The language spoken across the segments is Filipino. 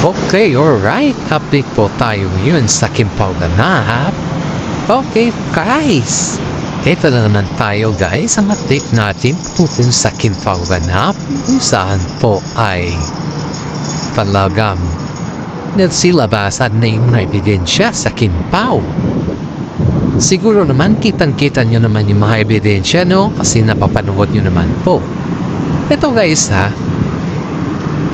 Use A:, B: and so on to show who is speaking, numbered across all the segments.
A: Okay, alright. Update po tayo ngayon sa Kimpaw Ganap. Okay, guys. Ito na naman tayo, guys. Ang update natin tungkol sa Kimpaw Ganap kung saan po ay talagang nagsilabasan na yung ebidensya sa Kimpaw. Siguro naman kitang-kita nyo naman yung mga ebidensya, no? Kasi napapanood nyo naman po. Ito, guys, ha?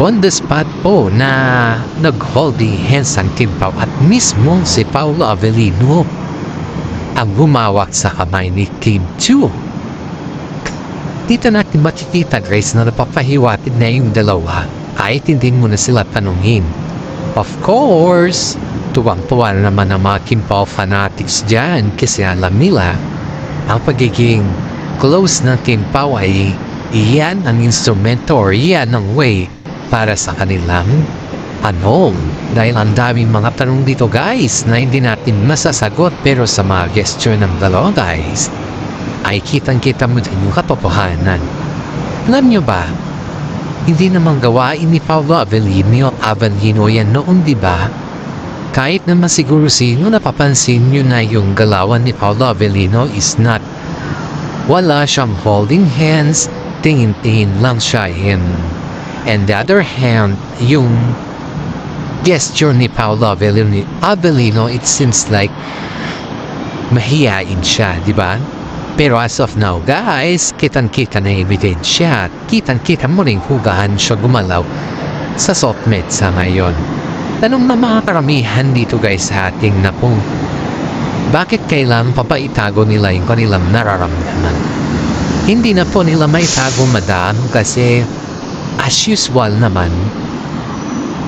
A: On the spot po na nag-holding hands ang Kimpaw at mismo si Paolo Avellino ang humawak sa kamay ni Kim Chiu. Dito natin makikita, guys, na napapahiwatig na yung dalawa kahit hindi mo na sila tanungin. Of course, tuwang-tuwa na naman ang mga Kimpaw fanatics dyan kasi alam nila ang pagiging close ng Kimpaw ay iyan ang instrumento or iyan ang way para sa kanilang dahil ang daming mga tanong dito, guys, na hindi natin masasagot, pero sa mga gesture ng dalawa, guys, ay kitang-kita mo din yung katotohanan. Alam nyo ba, hindi naman gawain ni Paolo Avellino yan noon, di ba? Kahit naman siguro sino napapansin nyo na yung galawan ni Paolo Avellino is not, wala siyang holding hands, tingin-tingin lang siya and the other hand, yung gesture ni Paolo Avellino, it seems like mahihain siya, di ba? Pero as of now, guys, kitang-kita na ebidensya. Kitang-kita mo rin hugahan siya gumalaw sa softmed sa ngayon. Tanong na mga karamihan dito, guys, sa ating na kung bakit kailangan pa ba itago nila yung kanilang nararamdaman? Hindi na po nila maitago, madam, kasi as usual naman,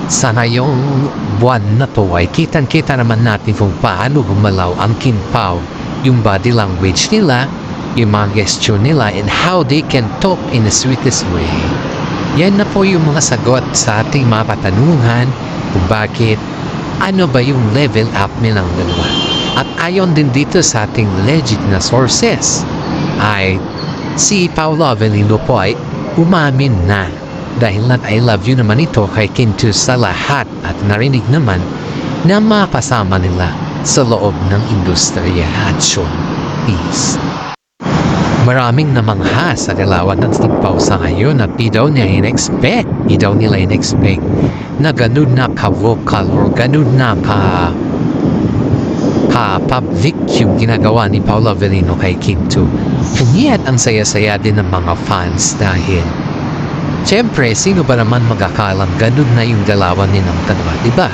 A: sa ngayong buwan na to ay kitang-kita naman natin kung paano gumalaw ang Kimpaw, yung body language nila, yung mga gesture nila, and how they can talk in the sweetest way. Yan na po yung mga sagot sa ating mga katanungan kung bakit, ano ba yung level up nilang dalawa. At ayon din dito sa ating legit na sources, ay si Paolo Avellino po ay umamin na dahil not I love you naman ito kay Kim Chiu sa lahat at narinig naman na makasama nila sa loob ng industriya at showbiz. Maraming namangha sa galawan ng Kimpaw sa ngayon at di daw nila in-expect na ganun na ka-vocal or ganun na ka-public yung ginagawa ni Paolo Avellino kay Kim Chiu. Ngunit ang saya-saya din ng mga fans dahil siyempre, sino ba naman magkakalang ganun na yung galawan nilang dalawa, diba?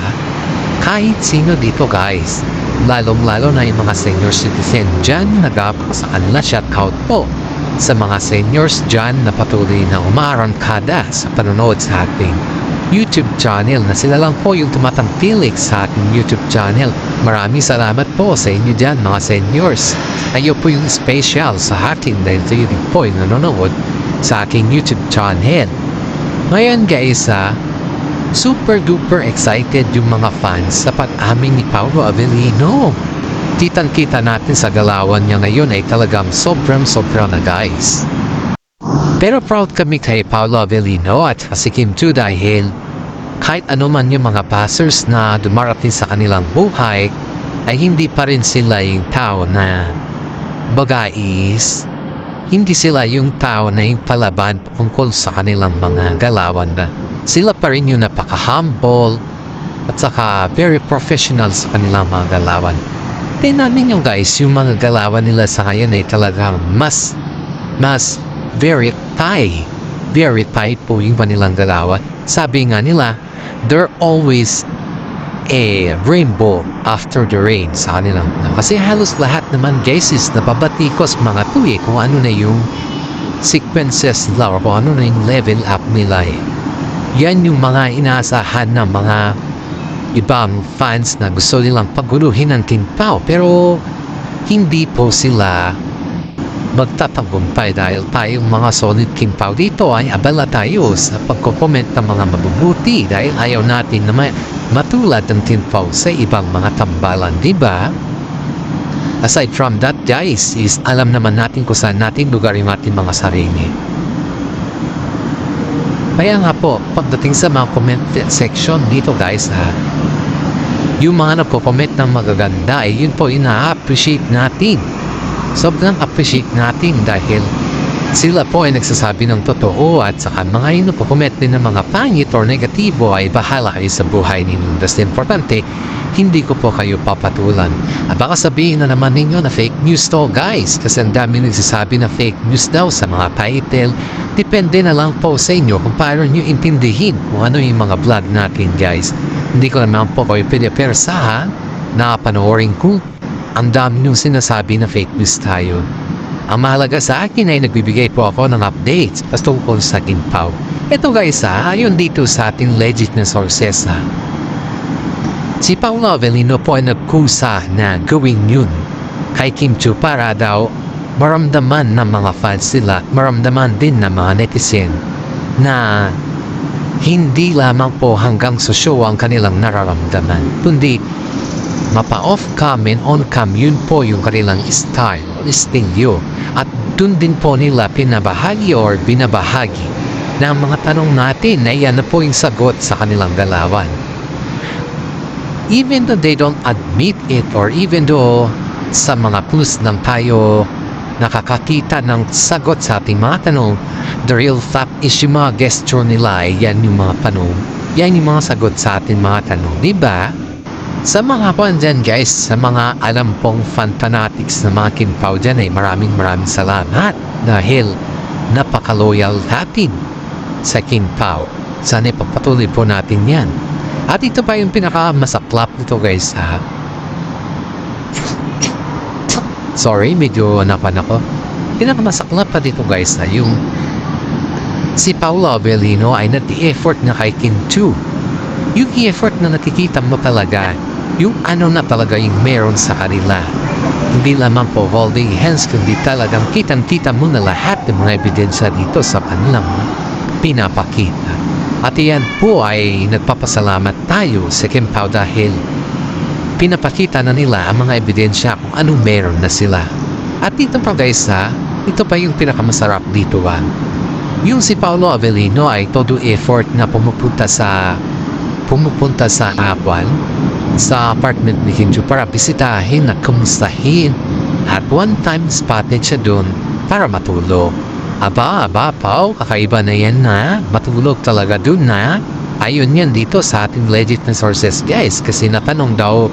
A: Kahit sino dito, guys. Lalong-lalo na yung mga senior citizen dyan, nagapang sa kanila, shoutout po sa mga seniors dyan na patuloy na umaarangkada sa panonood sa ating YouTube channel na sila lang po yung tumatangkilik sa ating YouTube channel. Maraming salamat po sa inyo dyan, mga seniors. Kayo po yung special sa atin dahil kayo din po yung nanonood sa aking YouTube channel. Ngayon, guys, super duper excited yung mga fans sa pag-amin ni Paolo Avellino. Kitang-kita natin sa galawan niya ngayon ay talagang sobrang na, guys. Pero proud kami kay Paolo Avellino at si Kim Chiu dahil kahit ano man yung mga passers na dumarating sa kanilang buhay ay hindi pa rin sila yung tao na bagais. Hindi sila yung tao na yung palaban tungkol sa kanilang mga galawan na sila pa rin yung napaka-humble at saka very professional sa kanilang mga galawan. Tingnan nyo, guys, yung mga galawan nila sa ngayon ay talagang mas very tight po yung kanilang galawan. Sabi nga nila, they're always a rainbow after the rain sa kanilang. Kasi halos lahat naman, guys, is napabatikos mga tuwi kung ano na yung sequences nila or kung ano na yung level up nila Yan yung mga inaasahan ng mga ibang fans na gusto nilang paguluhin ng Kimpaw, pero hindi po sila magtatagumpay dahil tayong mga solid Kimpaw dito ay abala tayo sa pagko-comment ng mga mabubuti dahil ayaw natin na matulad ng Kimpaw sa ibang mga tambalan, diba? Aside from that, guys, is alam naman natin kung saan natin lugar yung ating mga sarili. Kaya nga po, pagdating sa mga comment section dito guys yung mga nagko-comment ng magaganda ay yun po ina-appreciate natin. Sobrang appreciate natin dahil sila po ay nagsasabi ng totoo at saka mga yun nagko-comment din ng mga pangit or negatibo ay bahala kayo sa buhay ninyo. Basta importante, hindi ko po kayo papatulan. At baka sabihin na naman ninyo na fake news to guys kasi ang dami nagsasabi na fake news daw sa mga title. Depende na lang po sa inyo kung paano nyo intindihin kung ano yung mga vlog natin guys. Hindi ko naman po kayo pinapersahan na panoorin ko. Ang dami nyung sinasabi na fake news tayo. Ang mahalaga sa akin ay nagbibigay po ako ng updates patungkol sa Kimpaw. Ito guys ayon dito sa ating legit na sources si Paolo Avellino po ay nagkusa na gawin yun kay Kim Chiu para daw maramdaman ng mga fans nila, maramdaman din ng mga netizen na hindi lamang po hanggang sa show ang kanilang nararamdaman, kundi mapa-off cam and on cam yun po yung kanilang style, istilyo. At dun din po nila pinabahagi or binabahagi ng mga tanong natin na yan na po yung sagot sa kanilang galawan. Even though they don't admit it or even though sa mga clues lang tayo nakakakita ng sagot sa ating mga tanong, the real fact is yung mga gesture nila ay yan yung mga tanong, yan yung mga sagot sa ating mga tanong, diba? Sa mga po dyan guys, sa mga alam pong fan fanatics na mga Kimpaw dyan ay maraming salamat dahil napaka-loyal natin sa Kimpaw. Sana ipagpatuloy po natin yan. At ito pa yung pinakamasaklap nito guys Sorry, medyo napan ako. Pinakamasaklap pa dito guys yung si Paolo Avellino ay nag-effort na kay Kim Chiu. Yung effort na nakikita mo talaga, yung ano na talaga yung meron sa kanila. Hindi lamang po holding hands, kundi talagang kitang-kita mo na lahat ng mga ebidensya dito sa kanilang pinapakita. At iyan po ay nagpapasalamat tayo sa Kimpaw dahil pinapakita na nila ang mga ebidensya kung anong meron na sila. At dito pa guys ito pa yung pinakamasarap dito yung si Paolo Avellino ay todo effort na pumupunta sa Apuan sa apartment ni Kim Chiu para bisitahin at kumustahin. At one time spotted siya doon para matulog. Aba, Pao, kakaiba na yan matulog talaga doon Ayon yan dito sa ating legit na sources guys kasi natanong daw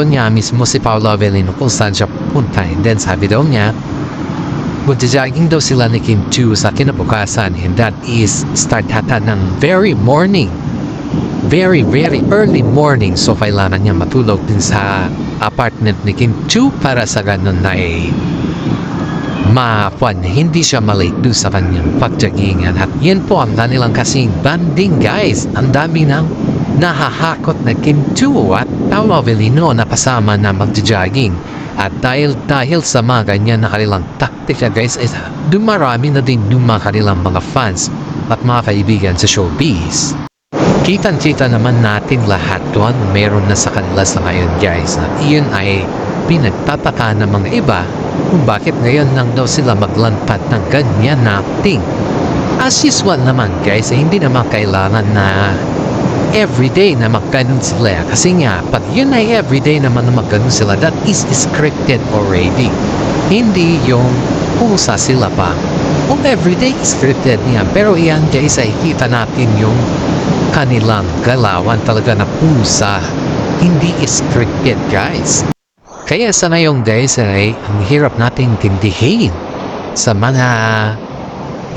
A: niya mismo si Paolo Avellino kung saan siya pupunta, and then sabi daw niya magja-jogging daw sila ni Kim Chiu sa kinabukasan, and that is start hata ng very early morning, so kailangan niya matulog din sa apartment ni Kim Chiu para sa ganun na hindi siya malate doon sa kanyang pagjaggingan. At yan po ang kanilang kasing banding guys. Ang dami nang nahahakot na Kim Chiu at Paolo Avellino na kasama na magja-jogging. At dahil sa mga ganyan na kanilang taktika guys, dumarami na din yung mga kanilang mga fans at mga kaibigan sa showbiz. Kitang-kita naman natin lahat doon meron na sa kanila sa ngayon guys. At iyon ay pinagtataka ng mga iba kung bakit ngayon lang daw sila maglanpat ng ganyan na acting. As usual naman guys, hindi naman kailangan na everyday na magganon sila. Kasi nga, pag yun ay everyday naman na magganon sila, that is scripted already. Hindi yung pusa sila pa. Kung everyday scripted niya, pero iyan guys ay kita natin yung kanilang galawan talaga na pusa. Hindi scripted guys. Kaya sa ngayong guys ay ang hirap nating tindihin sa mga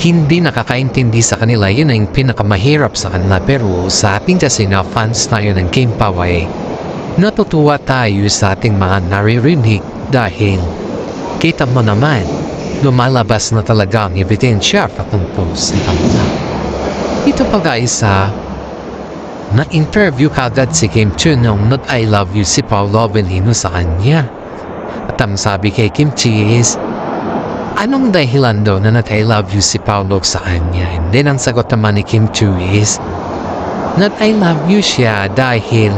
A: hindi nakakaintindi sa kanila. Yun ang pinakamahirap sa kanila. Pero sa ating kasi na fans tayo ng Kimpaw ay natutuwa tayo sa ating mga naririnig dahil kita mo naman lumalabas na talaga ang ebidensya patungkol sa kanila. Ito pa guys na-interview kagad si Kim Chiu nung not I love you si Paolo Avellino sa kanya. At ang sabi kay Kim Chiu is, anong dahilan daw na not I love you si Paolo sa kanya? And then ang sagot naman ni Kim Chiu is, not I love you siya dahil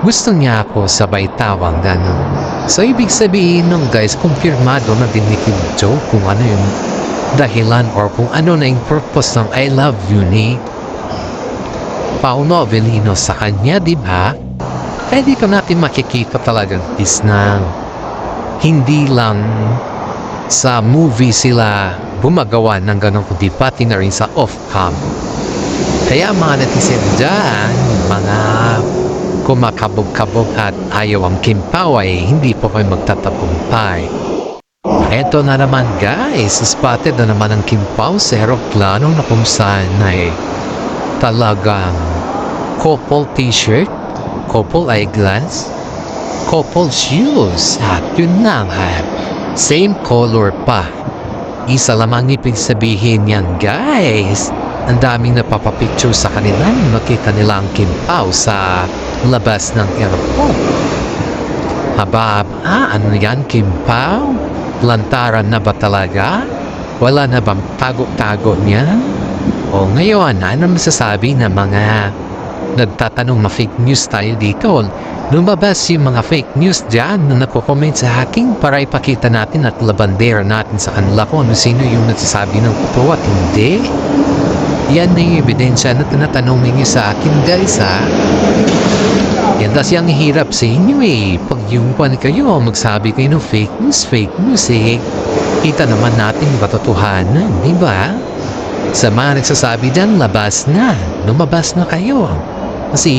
A: gusto niya ako sabay tawang gano'n. So ibig sabihin nung guys, kumpirmado na din ni Kim Chiu kung ano yung dahilan or kung ano na yung purpose ng I love you ni Paolo Avellino sa kanya, di ba? Kaya dito natin makikita talagang is na hindi lang sa movie sila gumagawa ng ganun kundi pati na rin sa off-cam. Kaya mga netizen dyan, mga kumakabog-kabog at ayaw ang Kim Pao ay hindi po kayo magtatapumpay. Eto na naman guys, spotted na naman ang Kim Pao sa aeroplano na kung saan ay talagang couple t-shirt, couple eyeglass, couple shoes at yun na nga, same color pa. Isa lamang ibig sabihin yan guys, ang daming napapapicture sa kanila nung nakita nila ang Kim Pao sa labas ng airport. Haba, ano yan Kim Pao? Lantaran na ba talaga? Wala na bang tago-tago niyan? O ngayon, ano masasabi ng mga nagtatanong na fake news tayo dito? Lumabas yung mga fake news dyan na nagko-comment sa akin para ipakita natin at labandera natin sa kanila kung ano sino yung nagsasabi ng totoo at hindi. Yan na yung ebidensya na tinatanong ninyo sa akin guys ha. Yan kasi ang hirap sa inyo eh. Pag yung kwan kayo, magsabi kayo ng fake news eh. Kita naman natin yung katotohanan, di ba? Sa mga nagsasabi dyan, labas na. Lumabas na kayo. Kasi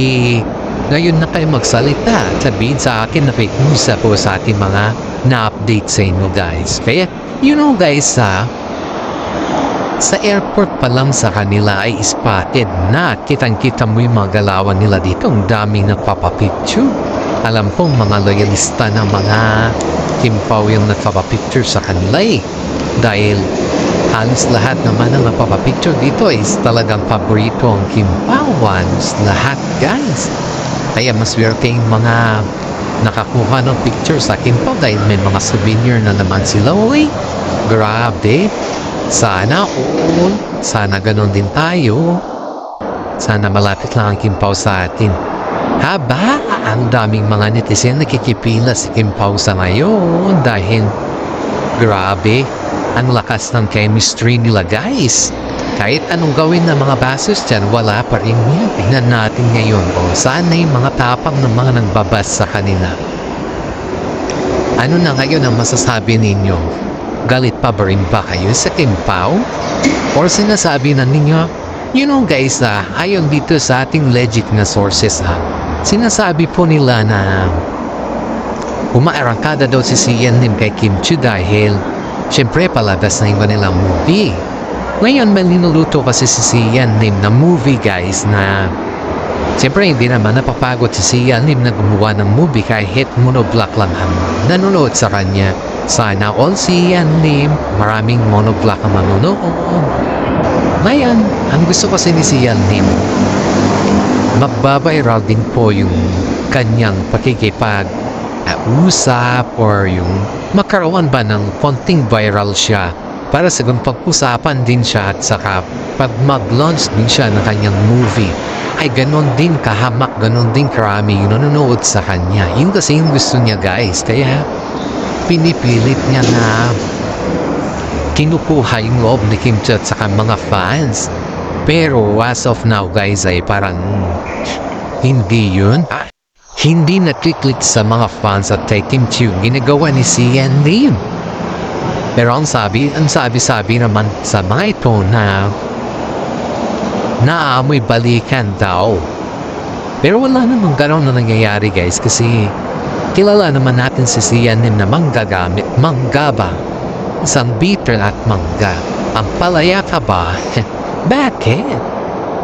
A: ngayon na kayo magsalita at sabihin sa akin na fake news ako sa ating mga na-update sa inyo guys. Kaya, you know guys ha, sa airport pa lang sa kanila ay spotted na kitang-kita mo yung mga galawan nila dito. Ang daming nagpapapicture. Alam kong mga loyalista ng mga Kim Pao yung nagpapapicture sa kanila eh. Dahil halos lahat naman ang nagpapapicture dito is talagang paborito ang Kim Pao ones. Lahat guys. Kaya mas werteng mga nakakuha ng picture sa Kim Pao dahil may mga souvenir na naman sila. Uy, grabe. Sana all. Sana ganon din tayo. Sana malapit lang ang Kim Pao sa atin. Haba, ang daming mga netizen nakikipila si Kim Pao sa ngayon dahil grabe, ang lakas ng chemistry nila guys. Kahit anong gawin ng mga basos dyan, wala pa rin yan. Tingnan natin ngayon o saan na yung mga tapang ng mga nagbabas sa kanila. Ano na ngayon ang masasabi ninyo? Galit pa ba rin ba kayo sa Kim Pao? Or sinasabi na ninyo, you know guys ayon dito sa ating legit na sources sinasabi po nila na umaarangkada daw si Sian Lim kay Kim Chiu dahil syempre palabas na yung kanilang movie. Ngayon may linuluto kasi si Sian Lim na movie guys na syempre hindi naman napapagod si Sian Lim na gumawa ng movie kahit monoblock lang ang nanonood sa kanya. Sana all si Sian Lim, maraming monoblock ang manonood. Ngayon, ang gusto kasi ni Sian Lim, magbabiral din po yung kanyang pakikipag-usap or yung magkaroon ba ng konting viral siya para sa pag-usapan din siya at saka pag mag-launch din siya ng kanyang movie ay ganon din kahamak, ganon din karami yung nanonood sa kanya. Yun kasi yung gusto niya guys, kaya pinipilit niya na kinukuha yung loob ni Kim Chiu at saka mga fans. Pero as of now guys ay parang hindi yun. Hindi nakiklik sa mga fans at kay Kim Chiu ginagawa ni Sian Lim. Pero ang sabi naman sa mga ito na naamoy balikan daw. Pero wala namang gano'n na nangyayari guys kasi kilala naman natin si Sian Lim na manggagamit, manggaba. Isang bitter at mangga. Ang palaya ka ba? Bakit?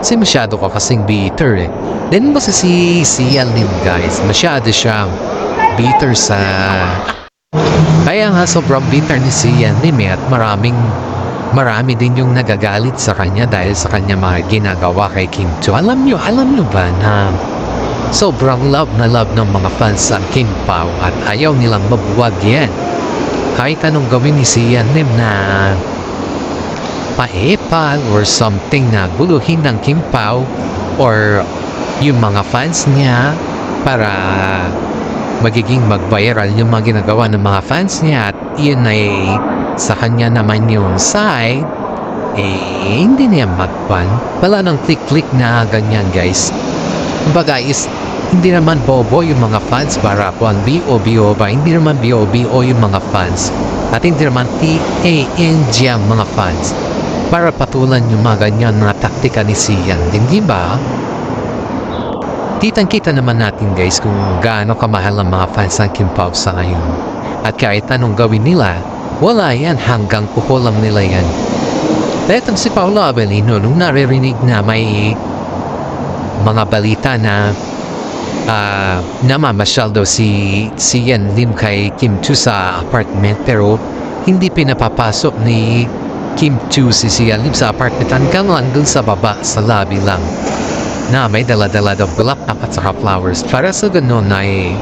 A: Kasi masyado ka kasing bitter eh. Then ba si Sian Lim guys, masyado siyang bitter sa... Kaya nga sobrang bitter ni Sian Lim at marami din yung nagagalit sa kanya dahil sa kanya mga ginagawa kay Kim Chiu. Alam nyo ba na sobrang love na love ng mga fans sa Kim Pao at ayaw nilang mabuwag yan. Kahit anong gawin ni Sian Lim na paepal or something na guluhin ng Kim Pao or yung mga fans niya para magiging mag-viral yung mga ginagawa ng mga fans niya at yun ay sa kanya naman yung side, hindi niya magpan. Wala nang click-click na ganyan guys. Kumbaga is, hindi naman bobo yung mga fans para kuan BO ba? Hindi naman BO yung mga fans. At hindi naman TANG ang mga fans. Para patulan yung mga ganyan na taktika ni Sian. Hindi ba? Kitang-kita naman natin guys kung gaano kamahal ang mga fans ng Kim Pao sa ngayon. At kahit anong gawin nila, wala yan hanggang kukulang nila yan. Etong si Paolo Avellino, nung naririnig na may mga balita na namamasyal daw si Yan Lim kay Kim Chu sa apartment pero hindi pinapapasok ni Kim Chu si Yan Lim sa apartment hanggang lang dun sa baba sa lobby lang na may dala-dala daw bulaklak at saka flowers para sa ganun ay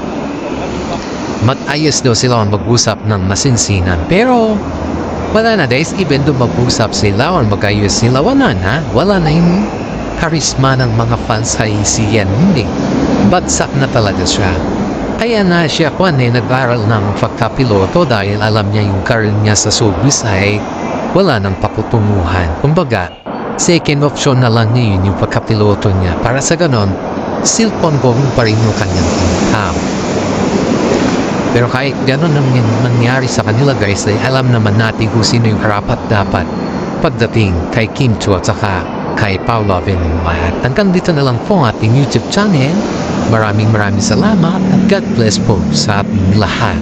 A: mag-ayos daw sila mag-usap ng masinsinan pero wala na guys, even doon mag-usap sila o mag-ayos sila, wala na yung charisma ng mga fans kay si Yan Lim. Bagsak na talaga siya. Kaya na siya nag-aral ng pagkapiloto dahil alam niya yung career niya sa showbiz ay wala nang paputunguhan. Kumbaga, second option na lang niya yun yung pagkapiloto niya. Para sa ganon, still ongoing pa rin yung kanyang income. Pero kahit ganon ang mangyari sa kanila guys, ay alam naman natin kung sino yung karapat dapat pagdating kay Kim Chu at saka kay Paolo Avellino. At hanggang dito na lang po ang ating YouTube channel. Maraming salamat at God bless po sa ating lahat.